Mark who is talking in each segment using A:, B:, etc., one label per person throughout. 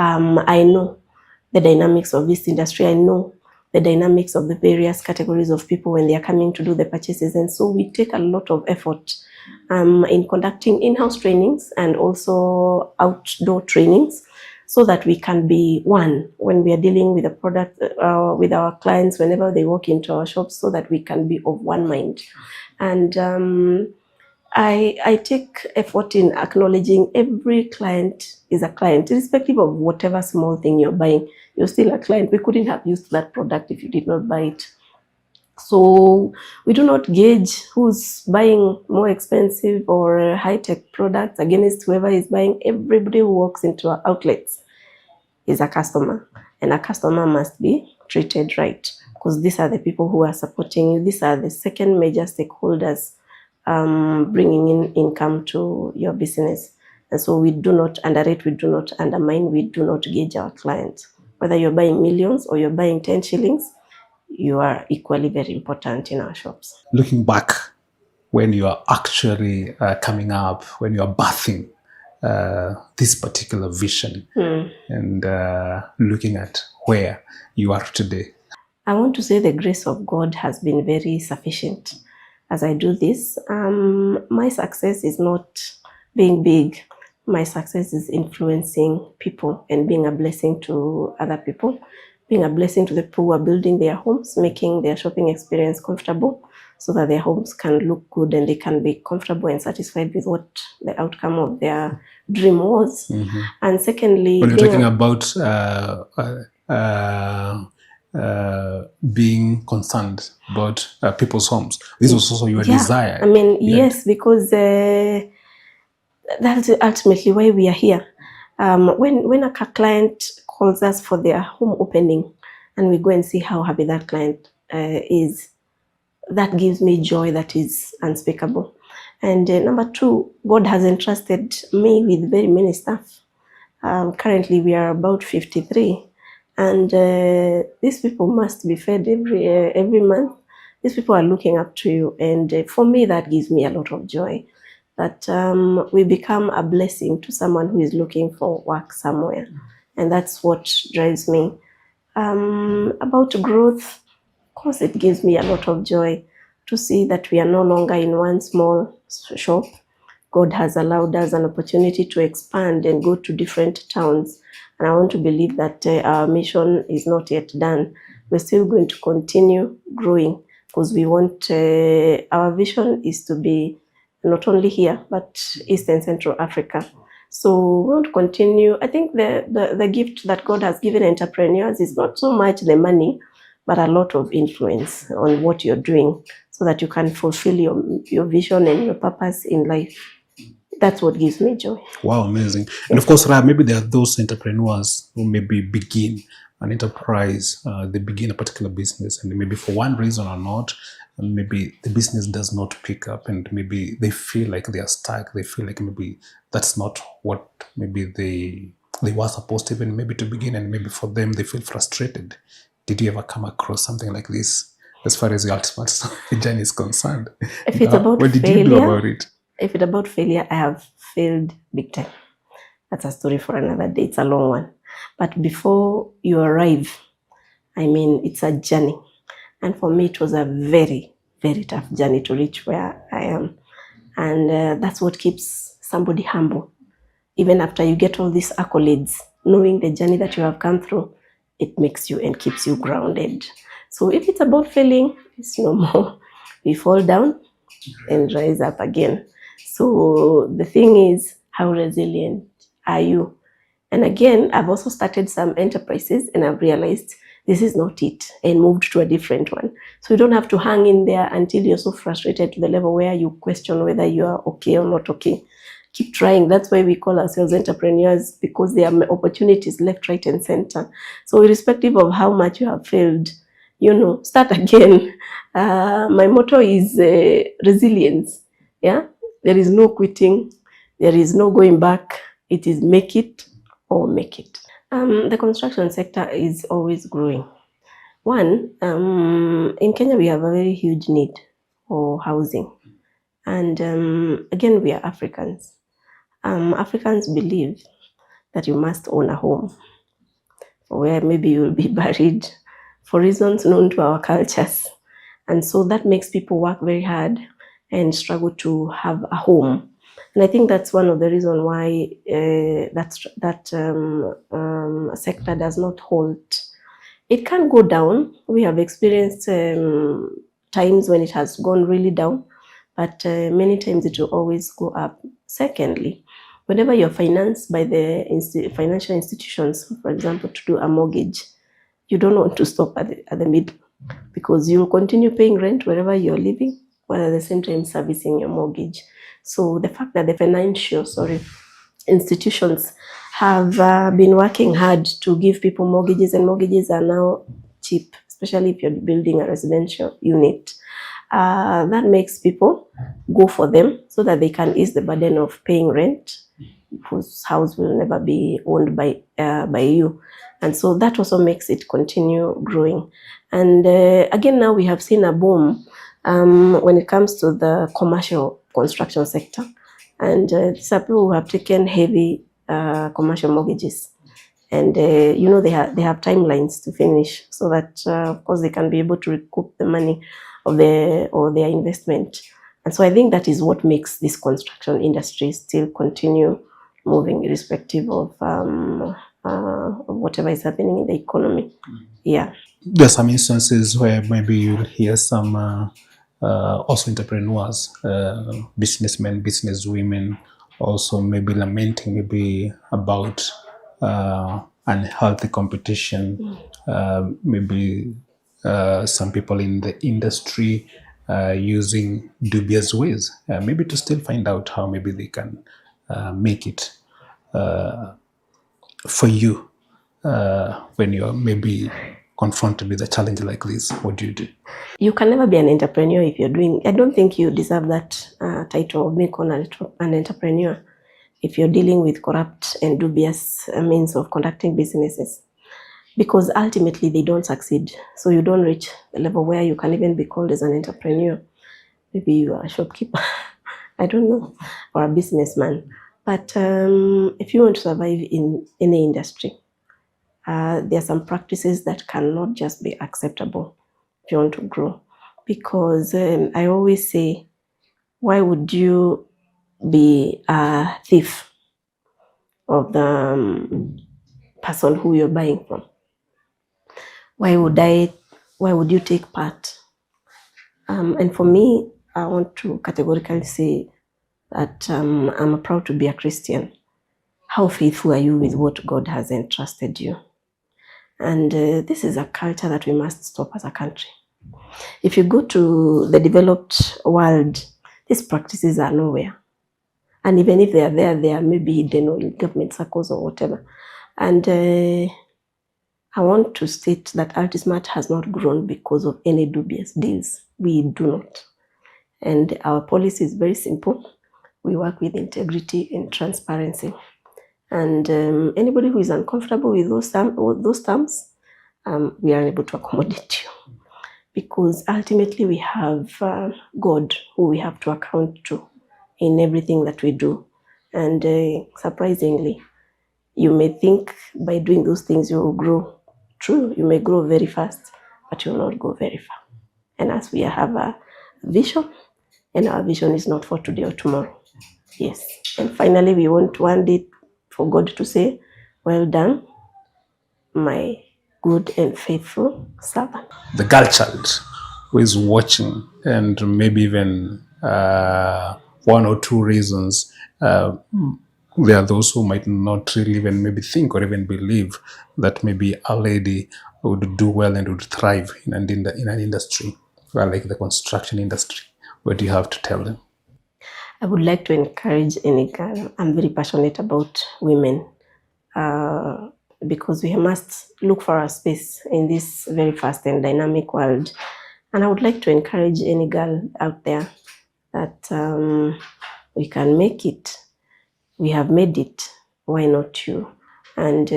A: I know the dynamics of this industry. I know the dynamics of the various categories of people when they are coming to do the purchases. And so we take a lot of effort in conducting in-house trainings and also outdoor trainings, so that we can be one when we are dealing with a product with our clients whenever they walk into our shops, so that we can be of one mind. And I take effort in acknowledging every client is a client, irrespective of whatever small thing you're buying. You're still a client. We couldn't have used that product if you did not buy it. So we do not gauge who's buying more expensive or high-tech products against whoever is buying. Everybody who walks into our outlets is a customer, and a customer must be treated right, because these are the people who are supporting you. These are the second major stakeholders bringing in income to your business. And so we do not underrate, we do not undermine, we do not gauge our clients. Whether you're buying millions or you're buying 10 shillings, you are equally very important in our shops.
B: Looking back, when you are actually coming up, when you are birthing this particular vision and looking at where you are today,
A: I want to say the grace of God has been very sufficient. As I do this, my success is not being big. My success is influencing people and being a blessing to other people, being a blessing to the people who are building their homes, making their shopping experience comfortable, so that their homes can look good and they can be comfortable and satisfied with what the outcome of their dream was. And secondly,
B: when you're talking about being concerned about people's homes, this was also your desire.
A: I mean, yes, because that's ultimately why we are here. When a client calls us for their home opening and we go and see how happy that client is, that gives me joy that is unspeakable. And number two, God has entrusted me with very many staff. Currently we are about 53, and these people must be fed every month. These people are looking up to you, and for me that gives me a lot of joy, that we become a blessing to someone who is looking for work somewhere. And that's what drives me. About growth, of course it gives me a lot of joy to see that we are no longer in one small shop. God has allowed us an opportunity to expand and go to different towns. And I want to believe that our mission is not yet done. We're still going to continue growing, because we want, our vision is to be not only here, but East and Central Africa. So we want to continue. I think the gift that God has given entrepreneurs is not so much the money, but a lot of influence on what you're doing, so that you can fulfill your vision and your purpose in life. That's what gives me joy.
B: Wow, amazing. And of course, Rahab, maybe there are those entrepreneurs who maybe begin an enterprise, they begin a particular business, and maybe for one reason or not, maybe the business does not pick up, and maybe they feel like they are stuck. They feel like maybe that's not what maybe they were supposed to even maybe to begin, and maybe for them they feel frustrated. Did you ever come across something like this as far as the Ultismart journey is concerned?
A: If it's about
B: what did
A: failure,
B: you do about it?
A: If it's about failure, I have failed big time. That's a story for another day. It's a long one. But before you arrive, I mean, it's a journey. And for me, it was a very, very tough journey to reach where I am. And that's what keeps somebody humble. Even after you get all these accolades, knowing the journey that you have come through, it makes you and keeps you grounded. So if it's about failing, it's no more. We fall down and rise up again. So the thing is, how resilient are you? And again, I've also started some enterprises and I've realized this is not it, and moved to a different one. So you don't have to hang in there until you're so frustrated to the level where you question whether you are okay or not okay. Keep trying. That's why we call ourselves entrepreneurs, because there are opportunities left, right, and center. So irrespective of how much you have failed, you know, start again. My motto is resilience. Yeah, there is no quitting. There is no going back. It is make it or make it. The construction sector is always growing. One, in Kenya, we have a very huge need for housing. And again, we are Africans. Africans believe that you must own a home where maybe you'll be buried for reasons known to our cultures. And so that makes people work very hard and struggle to have a home. And I think that's one of the reasons why that sector does not hold. It can go down. We have experienced times when it has gone really down, but many times it will always go up. Secondly, whenever you're financed by the financial institutions, for example, to do a mortgage, you don't want to stop at the middle, because you'll continue paying rent wherever you're living, while at the same time servicing your mortgage. So the fact that the financial institutions have been working hard to give people mortgages, and mortgages are now cheap, especially if you're building a residential unit. That makes people go for them so that they can ease the burden of paying rent, whose house will never be owned by you. And so that also makes it continue growing. And again, now we have seen a boom when it comes to the commercial construction sector. And these are people who have taken heavy commercial mortgages. And, you know, they have timelines to finish so that, of course, they can be able to recoup the money of their investment. And so I think that is what makes this construction industry still continue moving, irrespective of whatever is happening in the economy. Yeah.
B: There are some instances where maybe you'll hear some also entrepreneurs, businessmen, businesswomen, also maybe lamenting maybe about unhealthy competition, maybe some people in the industry using dubious ways, maybe to still find out how maybe they can make it. For you, when you're maybe confronted with a challenge like this, what do you do?
A: You can never be an entrepreneur if you're doing, I don't think you deserve that title of being called an entrepreneur if you're dealing with corrupt and dubious means of conducting businesses, because ultimately they don't succeed. So you don't reach the level where you can even be called as an entrepreneur. Maybe you are a shopkeeper, I don't know, or a businessman. But if you want to survive in any industry, there are some practices that cannot just be acceptable if you want to grow. Because I always say, why would you be a thief of the person who you're buying from? Why would you take part? And for me, I want to categorically say that I'm proud to be a Christian. How faithful are you with what God has entrusted you? And this is a culture that we must stop as a country. If you go to the developed world, these practices are nowhere. And even if they are there, they are maybe hidden in government circles or whatever. And I want to state that Ultismart has not grown because of any dubious deals. We do not. And our policy is very simple. We work with integrity and transparency. And anybody who is uncomfortable with those terms, we are able to accommodate you. Because ultimately we have God who we have to account to in everything that we do. And surprisingly, you may think by doing those things you will grow. True, you may grow very fast, but you will not go very far. And as we have a vision, and our vision is not for today or tomorrow. Yes. And finally, we want one day for God to say, well done, my good and faithful servant.
B: The girl child who is watching, and maybe even one or two reasons, there are those who might not really even maybe think or even believe that maybe a lady would do well and would thrive in an industry, well, like the construction industry. What do you have to tell them?
A: I would like to encourage any girl. I'm very passionate about women because we must look for our space in this very fast and dynamic world. And I would like to encourage any girl out there that we can make it. We have made it. Why not you? And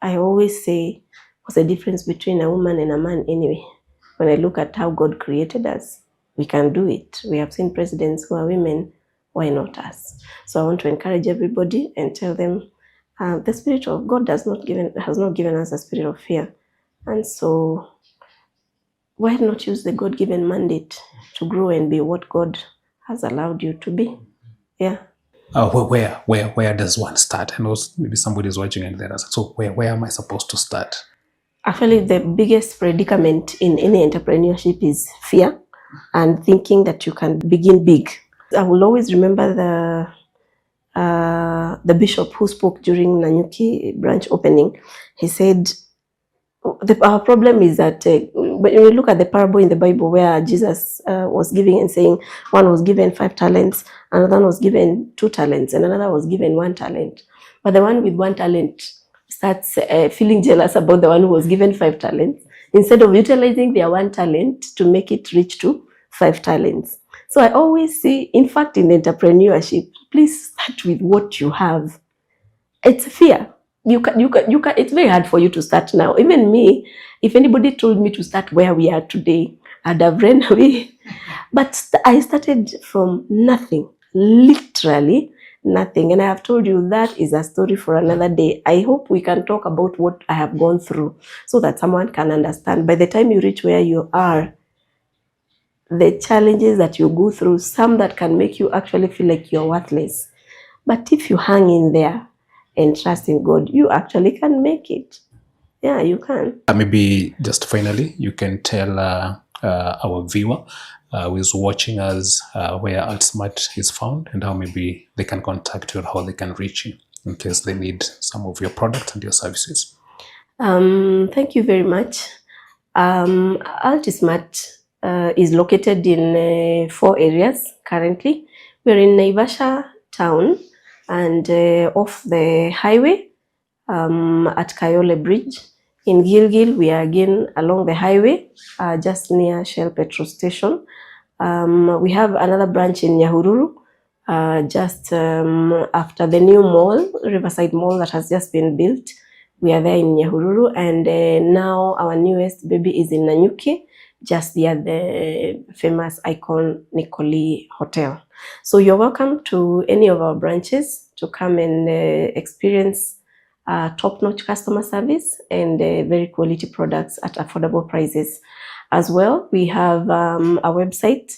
A: I always say, what's the difference between a woman and a man anyway? When I look at how God created us, we can do it. We have seen presidents who are women. Why not us? So I want to encourage everybody and tell them The Spirit of God has not given us a spirit of fear. And so why not use the God-given mandate to grow and be what God has allowed you to be? Yeah.
B: Where does one start? And also maybe somebody's watching and they're asking, so where am I supposed to start?
A: Actually, the biggest predicament in any entrepreneurship is fear and thinking that you can begin big. I will always remember the bishop who spoke during Nanyuki branch opening. He said, our problem is that when you look at the parable in the Bible where Jesus was giving and saying one was given 5 talents, another was given 2 talents, and another was given 1 talent. But the one with 1 talent starts feeling jealous about the one who was given 5 talents, instead of utilizing their 1 talent to make it reach to 5 talents. So I always say, in fact, in entrepreneurship, please start with what you have. It's fear. You can. It's very hard for you to start now. Even me, if anybody told me to start where we are today, I'd have ran away. But I started from nothing, literally nothing. And I have told you that is a story for another day. I hope we can talk about what I have gone through so that someone can understand. By the time you reach where you are, the challenges that you go through, some that can make you actually feel like you're worthless. But if you hang in there and trust in God, you actually can make it. Yeah, you can.
B: Maybe just finally, you can tell our viewer who is watching us where Ultismart is found and how maybe they can contact you or how they can reach you in case they need some of your products and your services.
A: Thank you very much. Ultismart is located in 4 areas currently. We're in Naivasha town and off the highway at Kayole Bridge. In Gilgil, we are again along the highway, just near Shell petrol station. We have another branch in Nyahururu, just after the new mall, Riverside Mall that has just been built. We are there in Nyahururu, and now our newest baby is in Nanyuki, just near the famous icon Nikoli Hotel. So you're welcome to any of our branches to come and experience top-notch customer service and very quality products at affordable prices. As well, we have a website,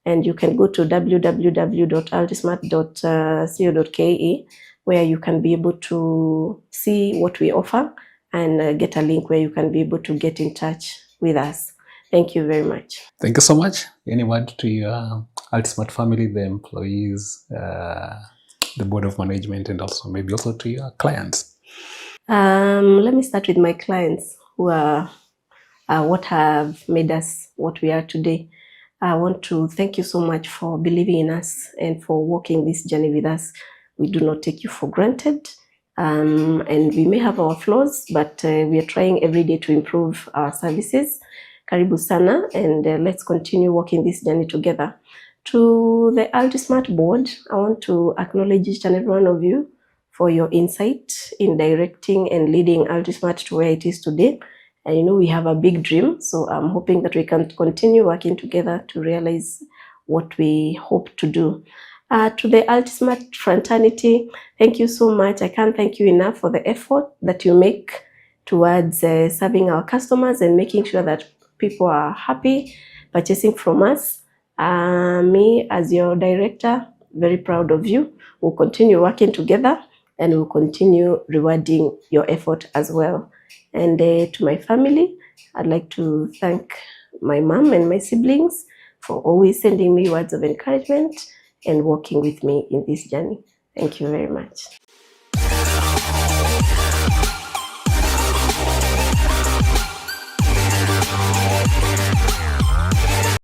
A: and you can go to www.ultismart.co.ke, where you can be able to see what we offer and get a link where you can be able to get in touch with us. Thank you very much.
B: Thank you so much. Any word to your Ultismart family, the employees, the board of management, and also maybe also to your clients?
A: Let me start with my clients who are what have made us what we are today. I want to thank you so much for believing in us and for walking this journey with us. We do not take you for granted, and we may have our flaws, but we are trying every day to improve our services. Karibu sana, and let's continue walking this journey together. To the Ultismart board, I want to acknowledge each and every one of you for your insight in directing and leading Ultismart to where it is today. And you know, we have a big dream, so I'm hoping that we can continue working together to realize what we hope to do. To the Ultismart fraternity, thank you so much. I can't thank you enough for the effort that you make towards serving our customers and making sure that people are happy purchasing from us. Me, as your director, very proud of you. We'll continue working together and we'll continue rewarding your effort as well. And to my family, I'd like to thank my mom and my siblings for always sending me words of encouragement and working with me in this journey. Thank you very much.